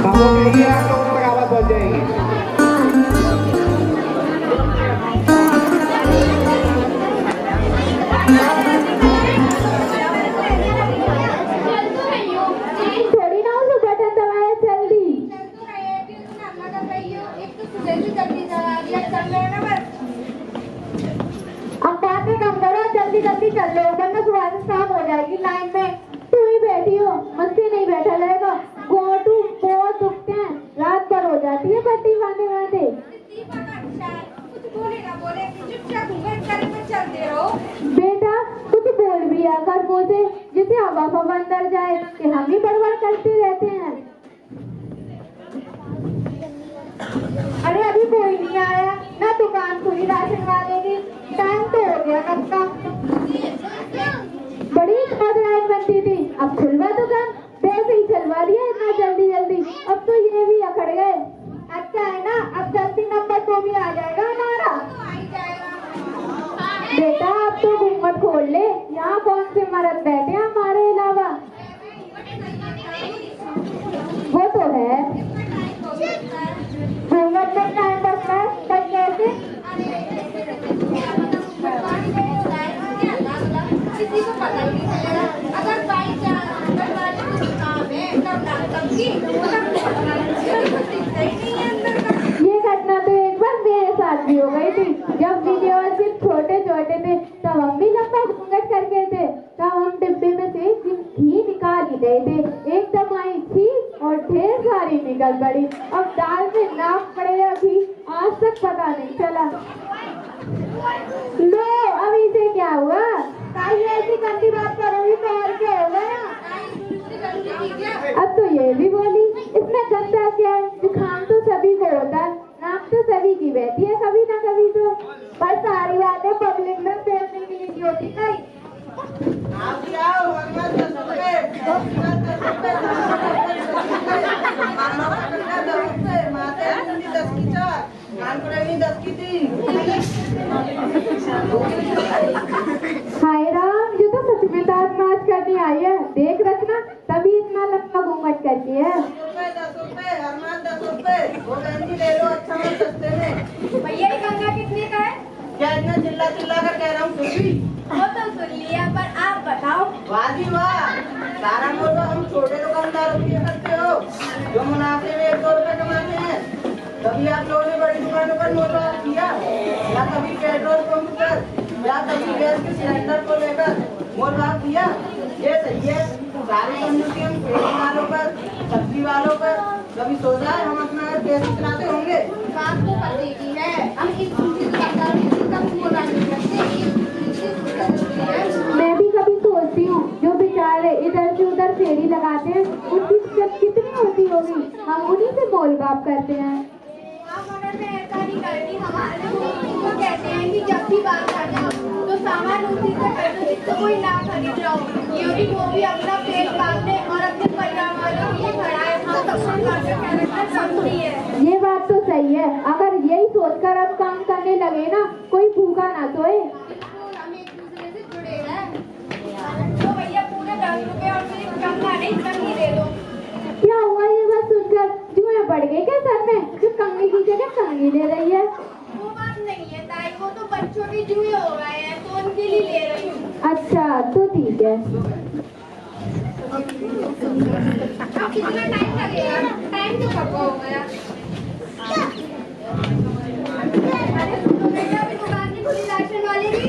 अब वो कहिए आप लोगों तक आवाज पहुंच जाएगी। थोड़ी ना उसे बटन दबाया जल्दी। अब बातें कम करो, जल्दी जल्दी चल लो वरना सुबह शाम हो जाएगी लाइन में। तू ही बैठी हो, मुझसे नहीं बैठा रहेगा। गोटू बहुत दुखते हैं, रात भर हो जाती है पट्टी बांधे बांधे। बेटा कुछ बोल भी आकर मुझे जिसे हवा को अंदर जाए कि हम ही बड़बड़ करते रहते हैं। अरे अभी कोई नहीं आया ना, दुकान खुली राशन वाले की, टाइम तो हो गया कब का। बड़ी लाइन बनती थी, अब खुलवा दुकान, वैसे ही चलवा दिया इतना जल्दी जल्दी। अब तो ये भी अखड़ गए। अच्छा है ना, अब जल्दी नंबर 2 भी आ जाएगा हमारा। बेटा अब तो घूंघट खोल ले, यहाँ कौन से मर्द बैठे हैं हमारे अलावा। वो तो है, घूंघट में टाइम बचता है पर कैसे। किसी को पता ही नहीं चलेगा। अगर बाई चांस काम है तब ये घटना तो एक बार मेरे साथ भी हो गई थी। जब वीडियो सिर्फ छोटे छोटे थे तब हम भी लंबा घूंघट करके थे, तब हम डिब्बे में से घी निकाल ही गए थे। एकदम आई थी और ढेर सारी निकल पड़ी। अब दाल में नाक पड़े अभी आज तक पता नहीं चला। लो अभी से क्या हुआ, ताई ऐसी गंदी बात करोगी तो और क्या होगा ना। अब तो ये भी बोली, इसमें गंदा क्या है, जुकाम तो सभी को होता है, नाक तो सभी की बहती है कभी ना कभी तो। पर सारी बातें पब्लिक में फैलने के लिए नहीं होती नहीं। हाय राम, ये तो सच में दांत मांज करने आई है, देख रखना तभी इतना लंबा घूंघट करती है। 10 रुपए अरमान 10 रुपए वो गंजी ले लो, अच्छा मत सस्ते में। भैया ये गंगा कितने का है? क्या इतना चिल्ला चिल्ला कर कह रहा हूँ सुनी? वो तो सुन लिया, पर आप बताओ। वाह जी वाह, सारा मोटा हम छोटे दुकानदारों के लिए करते हो जो मुनाफे में 1-2 रुपए कमाते हैं। कभी आप लोगों ने बड़ी दुकानों पर मोटा किया, या कभी पेट्रोल पंप पर, या कभी गैस के सिलेंडर को लेकर मोल भाव किया। ये सही है, सारी कम्युनिटी हम खेती वालों पर, सब्जी वालों पर कभी सोचा है हम अपना कैसे चलाते होंगे। बात तो पते की है, हम इस दुकानदारों की कब बोला नहीं करते। मैं भी कभी सोचती हूँ जो बेचारे इधर से उधर फेरी लगाते हैं उनकी इज्जत कितनी होती होगी, हम उन्हीं से मोल भाव करते हैं। ऐसा नहीं करती, हमारे तो कहते हैं कि जब भी बात आ जाओ तो सामान उसी से खरीदो जिससे कोई ना खरीद रहा हो। ये वो भी अपना पेट पालने और अपने परिवार वालों के लिए खड़ा है, हम सबको कैरेक्टर समझती है। ये बात तो सही है, अगर यही सोचकर अब काम करने लगे ना कोई भूखा ना सोए। हम एक दूसरे से जुड़े हैं। तो भैया पूरे 10 रुपए और सिर्फ गंगा नहीं कंगी दे दो। क्या हुआ ये बात सुनकर, जुए बढ़ गए क्या सर में, जो कंगी की जगह कंगी ले रही है। वो बात नहीं है ताई, वो तो बच्चों के जुए हो गए हैं तो उनके लिए ले रही हूँ। अच्छा तो ठीक है। अब कितना टाइम लगेगा? टाइम तो कब हो गया? अरे तो बेटा अभी दुकान नहीं खुली राशन वाले की।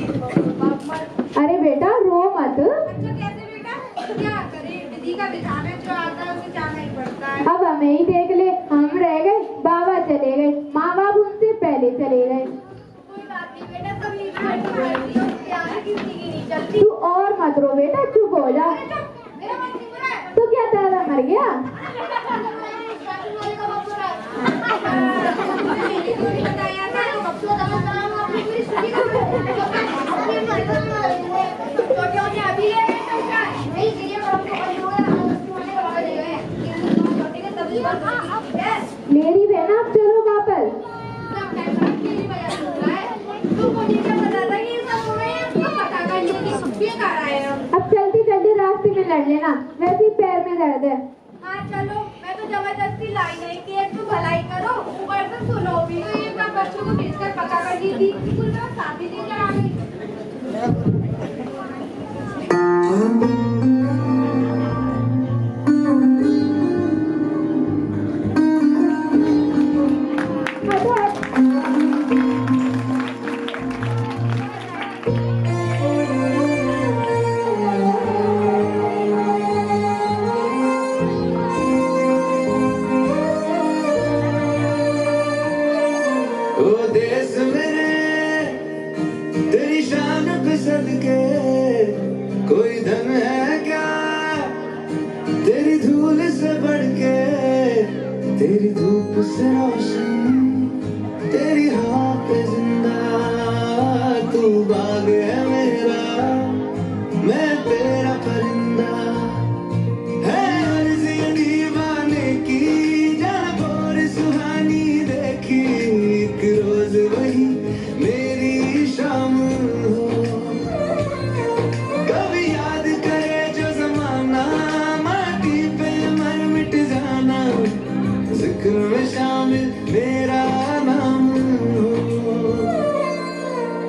अरे बेटा रो मत। अच्छा कैसे बेटा? क्या करें, विधि का विधान है, जो आता है उसे जाना ही पड़ता है। अब हमें ही देख ले, हम रह गए, बाबा चले गए, माँ बाप उनसे पहले चले गए। कोई बात नहीं बेटा, सब नीचे किसी की नहीं चलती। तू और मत रो बेटा, चुप हो जा। मेरा मन नहीं बुरा है। तो क्या दादा मर गया। राशन वाले का बाप बुरा है। ये तो नहीं बताया था, कब से दवा काम आपने मेरी सुनी कब तो क्यों नहीं अभी ले गए तो क्या नहीं चाहिए आपको बंद हो गया, उसके वाले का ले गए छोटे के तभी बंद। मेरी बहना अब चलो वापस। अब चलती चलती रास्ते में लड़ लेना, वैसे ही पैर में दर्द है। हाँ चलो, मैं तो जबरदस्ती लाई नहीं कि एक तो भलाई करो ऊपर से सुनो भी। तो ये सब बच्चों को भेजकर पका कर दी थी, स्कूल में शादी देकर आ गई। ओ देश मेरे तेरी शान पे सदके कोई धन है क्या तेरी धूल से बढ़ के, तेरी धूप से रोशन तेरी हवा पे जिंदा, तू बाग है मेरा मैं तेरा परिंदा, है अर्ज़ी दीवाने की जब और सुहानी देखी, एक रोज वही मेरी शाम हो, कभी याद करे जो जमाना माटी पे मर मिट जाना, जिक्र में शामिल मेरा नाम हो।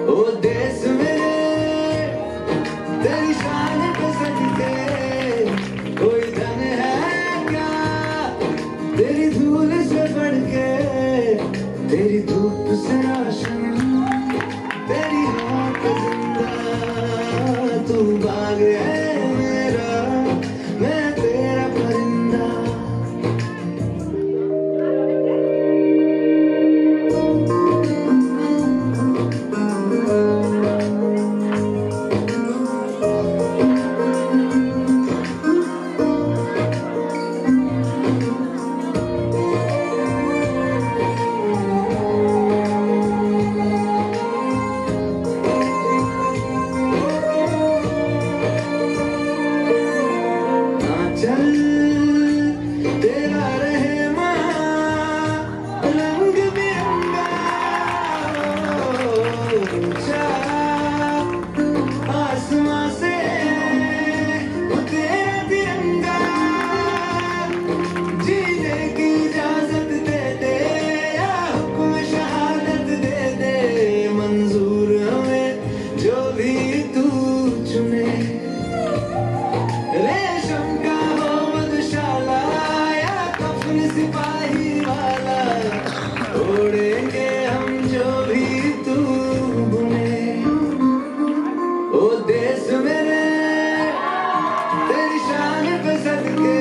ओ देश मेरे तेरी शान पे सदके कोई धन है क्या तेरी धूल से बढ़ के, तेरी धूप से रोशन तेरी हवा पे जिंदा, तू बाग है मेरा मैं तेरा परिंदा। चल तेरा रहे रंग बिरंगा, ऊंचा आसमां से वो तेरा तिरंगा, जीने की इजाजत दे दे या हुक्म शहादत दे दे, मंजूर हमें जो भी तू चुने, रेशम का हो मधुशाला या कफन सिपाही वाला, ओढ़ेंगे हम जो भी तू बुने। ओ देश मेरे तेरी शान पे सदके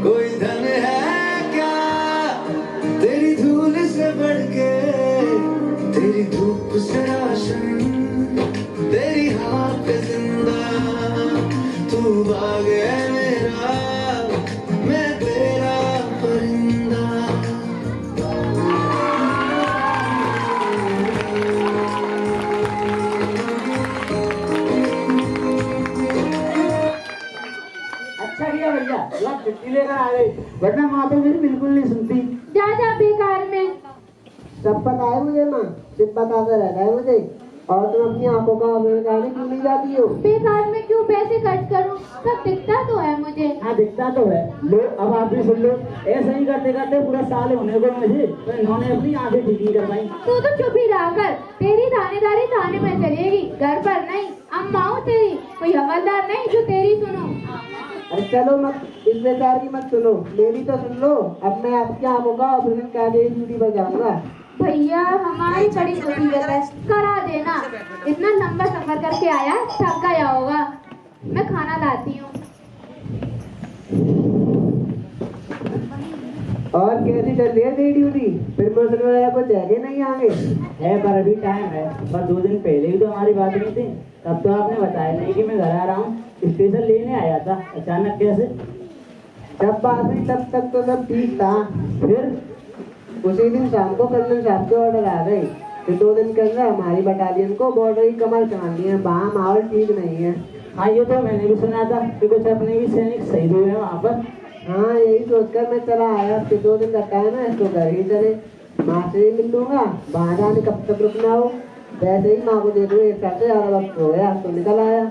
कोई धन है क्या तेरी धूल से बढ़ के, तेरी धूप से रोशन तेरी हवा पे जिंदा, तू बाग है मेरा मैं तेरा परिंदा। अच्छा किया भैया ला छुट्टी लेकर आ गई, वरना माँ तो मेरी बिल्कुल नहीं सुनती। जा जा बेकार में। सब पता है मुझे माँ, सिर्फ बताते रहता है मुझे, और तुम अपनी आंखों का ऑपरेशन कराने क्यों नहीं जाती हो? बेकार में क्यों पैसे खर्च करूं, सब दिखता तो है मुझे। हाँ दिखता तो है। लो अब आप भी सुन लो, ऐसे ही करते करते पूरा साल होने को मुझे, तो इन्होंने अपनी आंखें ठीक नहीं कर पाई। तू तो चुप ही रहा कर, तेरी थानेदारी थाने में चलेगी, घर पर नहीं। अम्मा हूँ तेरी, कोई हवलदार नहीं जो तेरी सुनो। अरे चलो मत, इस बेचार की मत सुनो, मेरी तो सुन लो। अब मैं आपकी आंखों का ऑपरेशन करा के ड्यूटी पर जाऊंगा। भैया हमारी बड़ी मुसीबत है, करा देना। इतना लंबा सफर करके आया है, थक गया होगा। मैं खाना लाती हूँ। और कैसी चल रही है तेरी ड्यूटी? प्रमोशन वगैरह कुछ है कि नहीं आगे? है पर अभी टाइम है, पर 2 दिन पहले ही तो हमारी बात नहीं थी, तब तो आपने बताया नहीं कि मैं घर आ रहा हूँ। स्टेशन लेने आया था, अचानक कैसे? जब बात हुई तब तक तो सब ठीक था, फिर उसी दिन शाम को कर्नल साहब के ऑर्डर आ गए, फिर 2 दिन के अंदर हमारी बटालियन को बॉर्डर की कमर चढ़ा दी है। वहाँ माहौल ठीक नहीं है। हाँ ये तो मैंने भी सुना था कि कुछ अपने भी सैनिक शहीद हुए हैं वहाँ पर। हाँ यही सोचकर मैं चला आया, फिर 2 दिन का टाइम है तो घर ही चले, माँ से ही मिल लूंगा, वहाँ जाने कब तक रुकना हो। वैसे ही माँ को देख लो, एक साल से ज़्यादा वक्त हो गया तो निकल आया।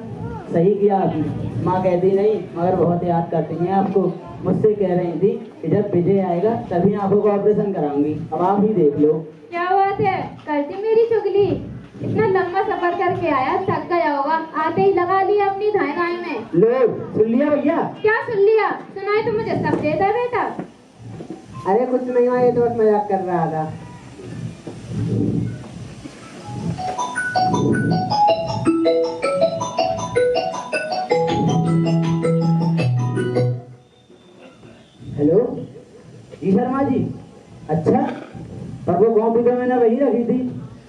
सही किया आपने, माँ कहती नहीं मगर बहुत याद करती हैं आपको। मुझसे कह रही थी कि जब विजय आएगा तभी आंखों का ऑपरेशन कराऊंगी। अब आप ही देख लो। क्या बात है, करती मेरी चुगली। इतना लंबा सफर करके आया, थक गया होगा, आते ही लगा लिया अपनी धाय गाय में। लो सुन लिया भैया? क्या सुन लिया? सुनाई तो मुझे सब देता है बेटा। अरे कुछ नहीं हुआ, ये दोस्त मजाक कर रहा था। हेलो जी शर्मा जी। अच्छा, पर वो कॉपी तो मैंने वही रखी थी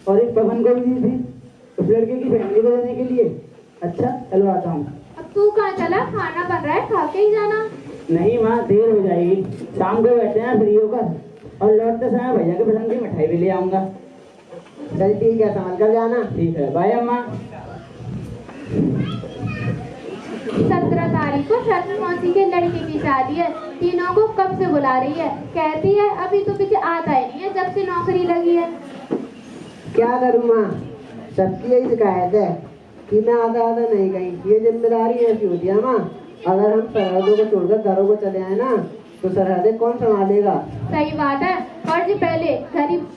और एक पवन को भी दी थी उस लड़के की फैमिली को देने के लिए। अच्छा चलो आता हूँ। अब तू कहाँ चला? खाना बन रहा है, खा के ही जाना। नहीं वहाँ देर हो जाएगी, शाम को बैठते हैं फ्री होकर, और लौटते समय भैया के पसंद की मिठाई भी ले आऊंगा। चल ठीक है, संभल कर जाना। ठीक है, बाय अम्मा। 17 तारीख को शर्मा मौसी के लड़के की शादी है। तीनों को कब से बुला रही है, कहती है अभी तो पीछे आता ही नहीं है जब से नौकरी लगी है। क्या करूँ माँ, सबकी यही शिकायत है कि मैं आधा आधा नहीं गई। ये जिम्मेदारी ऐसी होती है माँ, अगर हम सरहदों को छोड़कर घरों को चले आए ना तो सरहदें कौन संभालेगा। सही बात है। और जी पहले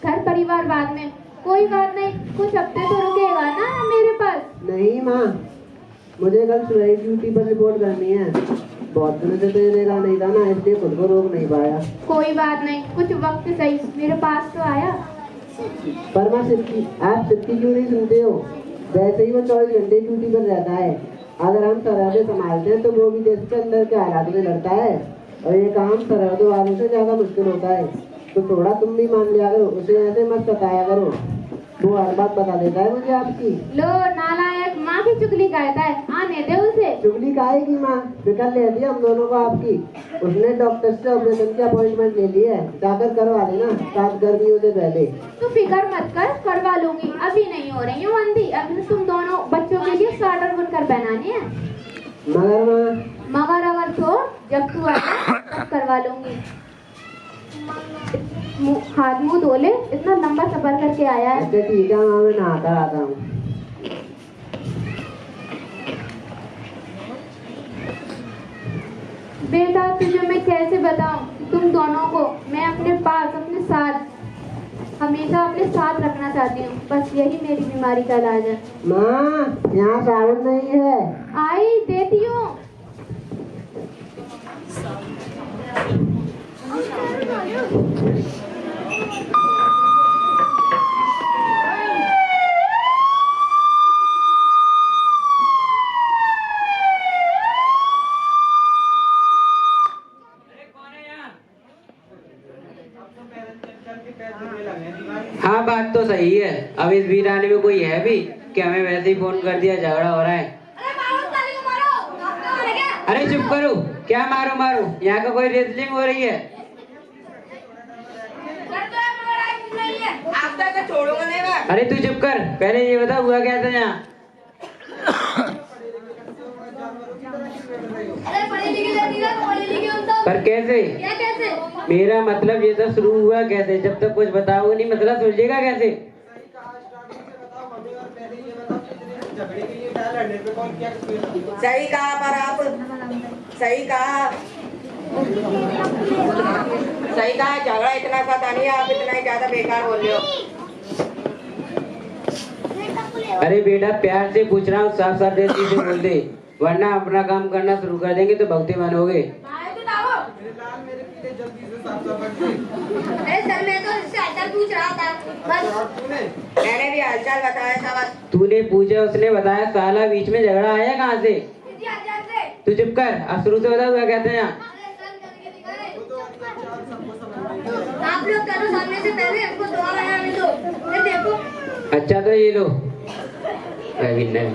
घर परिवार बाद में। कोई बात नहीं, कुछ हफ्ते तो रुकेगा ना मेरे पास। नहीं माँ, मुझे कल सुबह ड्यूटी पर रिपोर्ट करनी है। बहुत दिनों से तो ये देखा नहीं था ना, इसलिए खुद को रोक नहीं पाया। कोई बात नहीं, कुछ वक्त सही मेरे पास तो आया। पर माँ आप सिद्धि क्यों नहीं सुनते हो? वैसे ही वो 24 घंटे ड्यूटी पर रहता है। अगर हम सरहदें संभालते हैं तो वो भी देश के अंदर के हालात में लड़ता है, और ये काम सरहदों वालों से ज्यादा मुश्किल होता है। तो थोड़ा तुम भी मान लिया करो, उसे ऐसे मत सताया करो, वो हर बात बता देता है मुझे आपकी। लो नालायक, माँ की चुगली कहता है, आने दे उसे। चुगली काहेगी माँ, फिक्र ले दी हम दोनों को आपकी। उसने डॉक्टर से ऑपरेशन की अपॉइंटमेंट ले ली है, जाकर करवा लेना 7 गर्मियों से पहले। तू फिक्र मत कर, करवा लूंगी। अभी नहीं हो रही हूँ बंदी, अभी तुम दोनों बच्चों के लिए स्वेटर बुनकर पहनानी है। मगर माँ, मगर अगर तो जब तू आए तब करवा लूंगी। हाथ मुंह धो ले, इतना लंबा सफर करके आया है। अच्छा ठीक है माँ, मैं नहाकर आता हूँ। बेटा तुझे मैं कैसे बताऊं, तुम दोनों को मैं अपने पास, अपने साथ, हमेशा अपने साथ रखना चाहती हूँ। बस यही मेरी बीमारी का इलाज है। माँ, यहाँ साबुन नहीं है। आई देती हूँ। हाँ बात तो सही है। अब इस वीरानी में कोई है भी कि हमें वैसे ही फोन कर दिया, झगड़ा हो रहा है। अरे चुप करो, क्या मारो मारो, यहाँ का कोई रेसलिंग हो रही है। अरे तू चुप कर, पहले ये बता हुआ क्या था यहाँ? पर कैसे? मेरा मतलब ये सब शुरू हुआ कैसे? जब तक कुछ बताओ नहीं मतलब सुलझेगा कैसे? सही कहा, पर आप सही कहा, झगड़ा इतना सा नहीं, आप इतना ही ज्यादा बेकार बोल रहे हो। अरे बेटा प्यार से पूछ रहा हूँ, साफ साफ देती से बोल दे, वरना अपना काम करना शुरू कर देंगे तो भक्ति मानोगे। अरे सर मैं तो उससे हालचाल पूछ रहा था बस। मैंने भी हालचाल बताया था बस। तूने पूछा, उसने बताया, साला बीच में झगड़ा आया कहाँ से? तू चुप कर, अब शुरू से बता हुआ कहते हैं यहाँ। आप लोग करो सामने से पहले हमको दुआ बनाने दो। ये देखो। अच्छा तो ये लो। नहीं नहीं।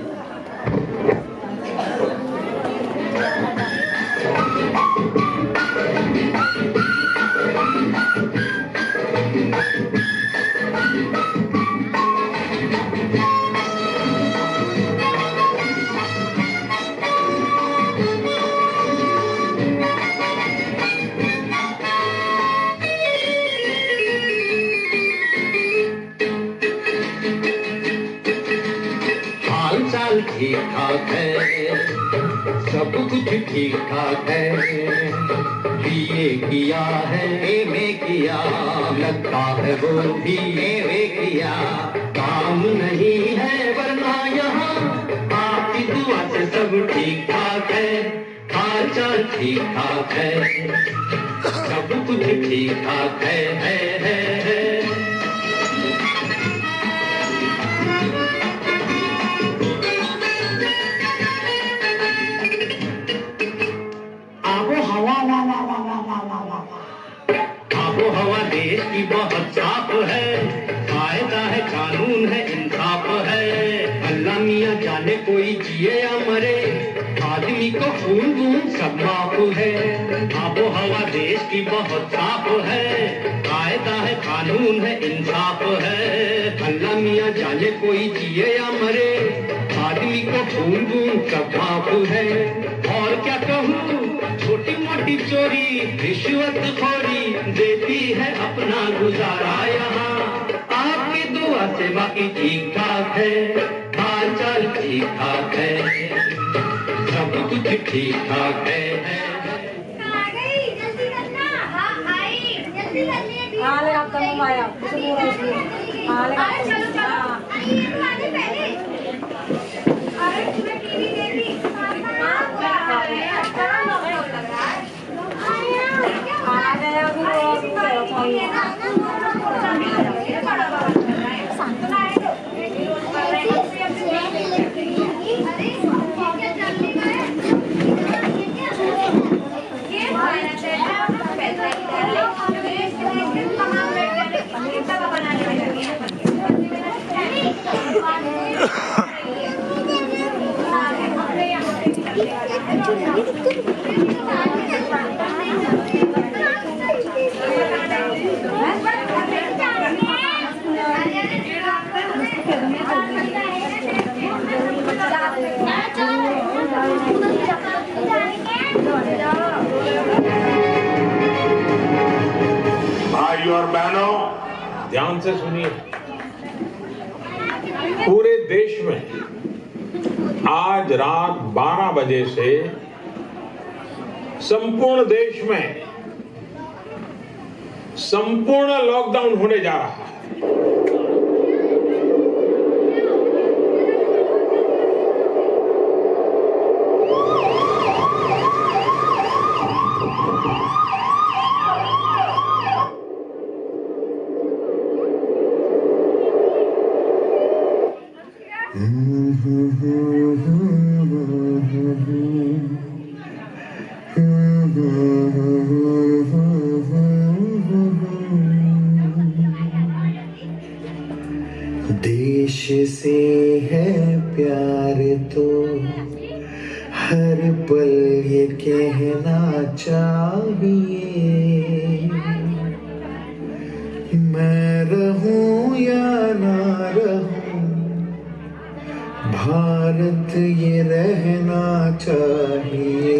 हाल चाल ठीक ठाक है, सब कुछ ठीक ठाक है। बीए किया है, एमए किया, लगता है वो भी एमए किया। काम नहीं है वरना यहाँ आपकी दुआ से सब ठीक ठाक है, हाल चाल ठीक ठाक है, सब कुछ ठीक ठाक है। आबो हवा देश की बहुत साफ है, फायदा है कानून है इंसाफ है। अल्लाह मियाँ जाने कोई जिए या मरे, आदमी को खून दून सब माफ है। आबो हवा देश की बहुत साफ है, फायदा है कानून है इंसाफ है। अल्लाह मियाँ जाने कोई जिए या मरे, आदमी को खून दून सब माफ है। और क्या कहूँ, छोटी मोटी चोरी रिश्वत खोरी देती है अपना गुजारा यहाँ। आपकी दुआ से बाकी ठीक ठाक है, हाल चाल ठीक ठाक है, सब कुछ ठीक ठाक है। आ गई, जल्दी करना। हाँ आई, जल्दी करनी है। हाँ ले आप तमाम आया। हाँ ले अरे चलो चलो, अरे ये तो आने पहले। अरे तुम्हें टीवी देखी? हाँ बुरा आ रहा है, अच्छा लग रहा है। आ गया अभी वो ये ना ये बड़ा बड़ा कर रहा है। सुना है तो अरे क्या जल्दी है? ये हमारा चेहरा पैसा ही कर ले, ये तमाम बैठे पनीर का बनाने में लगी है। भाई और बहनों, ध्यान से सुनिए। पूरे देश में आज रात 12 बजे से संपूर्ण देश में संपूर्ण लॉकडाउन होने जा रहा है। देश से है प्यार तो हर पल ये कहना चाहिए, मैं रहूं या ना रहूं, भारत ये रहना चाहिए।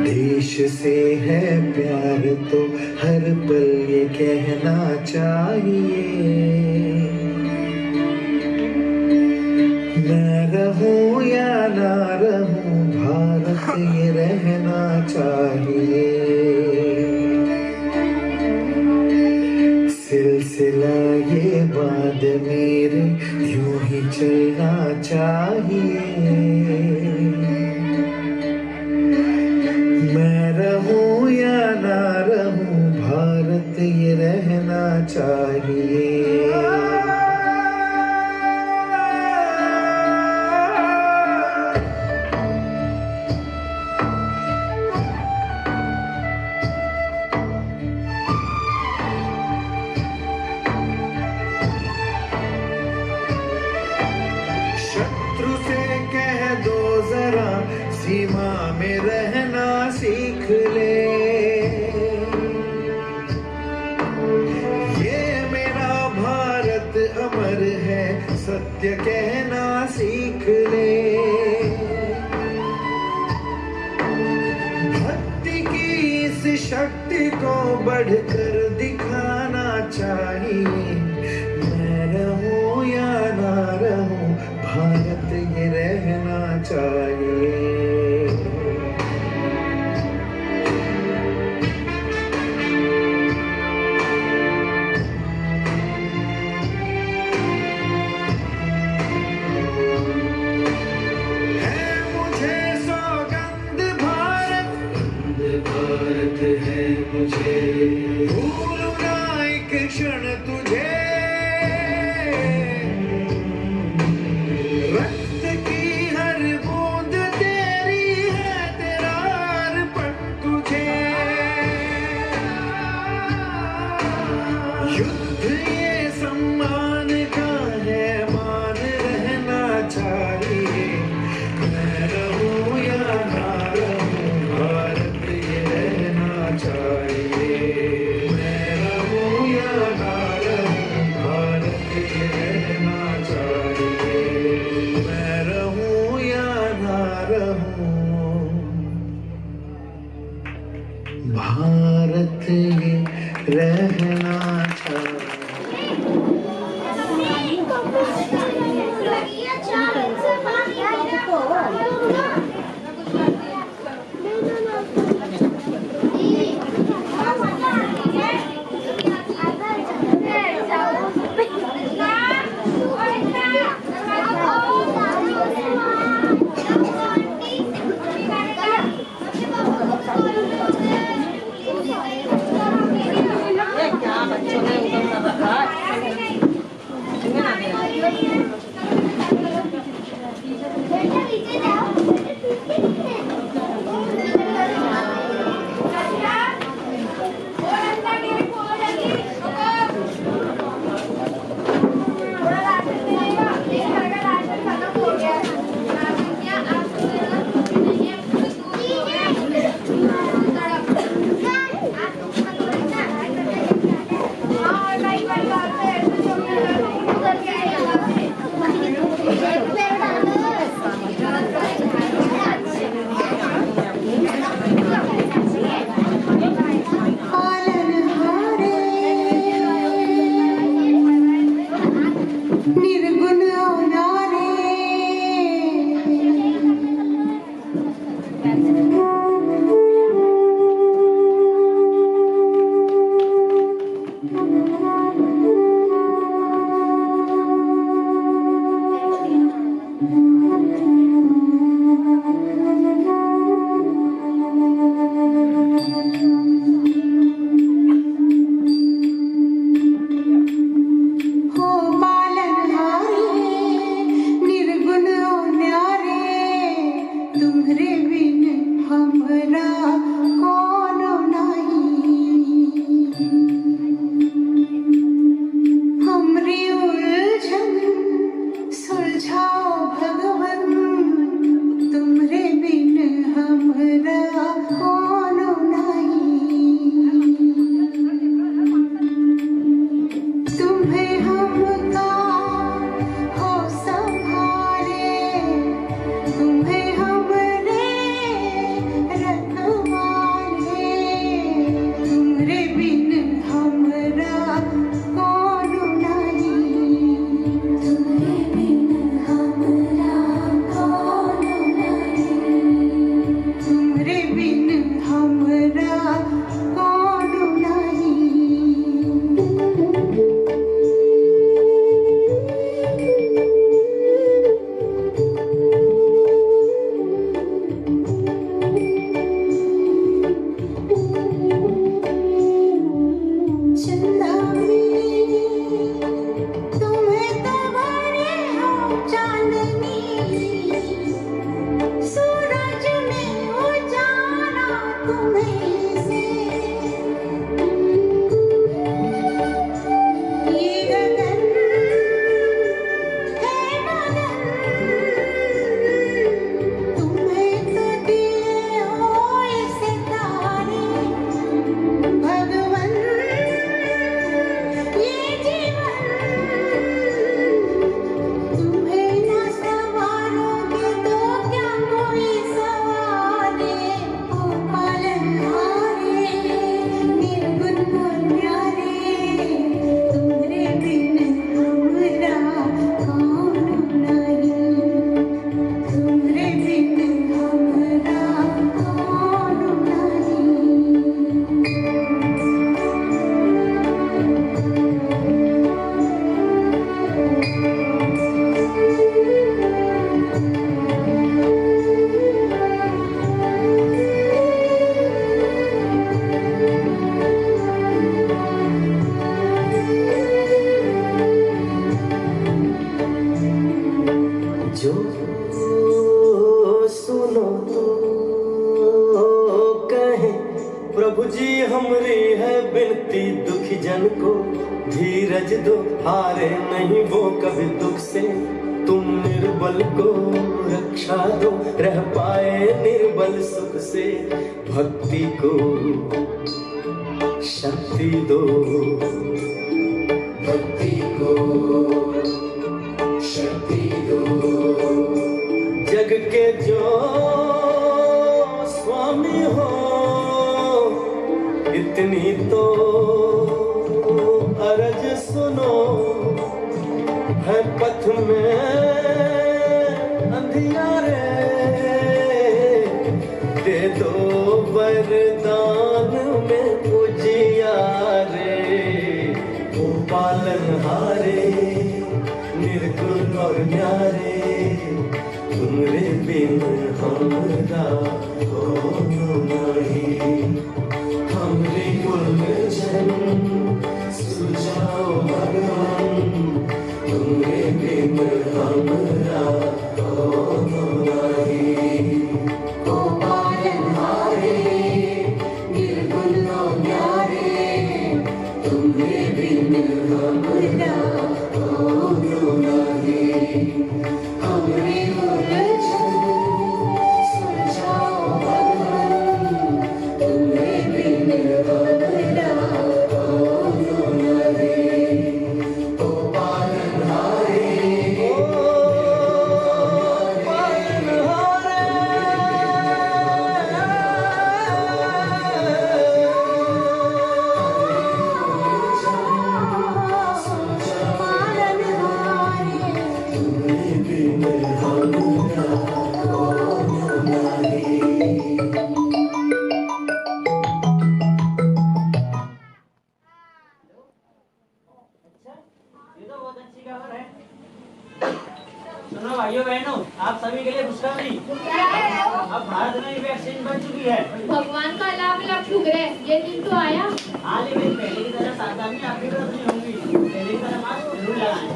देश से है प्यार तो हर पल ये कहना चाहिए, मैं रहूं या ना रहूं, भारत ये रहना चाहिए। सिलसिला ये बात मेरे यूं ही चलना चाहिए, मैं रहूं या ना रहूं, भारत ये रहना चाहिए। शत्रु से कह दो जरा सीमा में रहना सीख ले, ये मेरा भारत अमर है सत्य कहना सीख ले। भक्ति की इस शक्ति को बढ़कर दिखाना चाहिए। मैं रहूं या ना रहूं, भारत ये रहना चाहिए। भारत है मुझे, भूलूं ना एक क्षण तुझे। रक्त की हर बूंद तेरी है, तेरा अर्पण तुझे। युद्ध ये सम्मान का है, मान रहना चाहिए। मैं रहूं या ना रहूं, भारत चाहिए। मैं रहूं या ना रहूं, भारत ये रहना चाहिए। मैं रहूं या ना रहूं, भारत ये रहना चाहिए। बेटा नीचे जाओ। जी हमरी है बिनती दुखी जन को, धीरज दो हारे नहीं वो कभी दुख से, तुम निर्बल को रक्षा दो रह पाए निर्बल सुख से, भक्ति को शक्ति दो, भक्ति को शक्ति दो। जग के जो स्वामी हो इतनी तो अरज सुनो, है पथ में अंधियारे, दे दो वरदान में उजियारे, वो पालनहारे निर्गुण और न्यारे, तुमरे बिन हमरा कोनो नहीं, हमरे कुल जन सुझाओ भगवान, तुमरे बिन हमरा कोनो नहीं। ओ पालनहारे निर्गुण और न्यारे, तुमरे बिन हमरा कोनो नहीं, हमरे कुल जन सुझाओ भगवान, तुमरे बिन हमरा कोनो नहीं। ओ पालनहारे तुमरे बिन हमरा कोनो नहीं। ये तो बहुत अच्छी खबर है। सुनो भाइयों बहनों, आप सभी के लिए खुशखबरी, अब भारत में वैक्सीन बन चुकी है। भगवान का लाख लाख शुक्र है, ये दिन तो आया। हाँ, लेकिन पहले की तरह सावधानी आपकी तरफ नहीं होंगी, पहले की तरह मास्क जरूर लगाएं।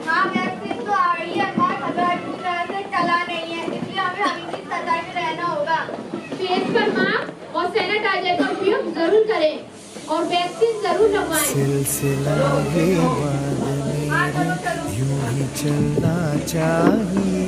हाँ, वैक्सीन तो आ रही है, मास्क हमें पूरी तरह से चला नहीं है, इसलिए हमें हमेशा सतर्क रहना होगा। फेस पर मास्क और सैनिटाइजर का उपयोग जरूर करें और वैक्सीन जरूर लगवाएं। सिलसिला विवाद में यूं ही चलना चाहिए।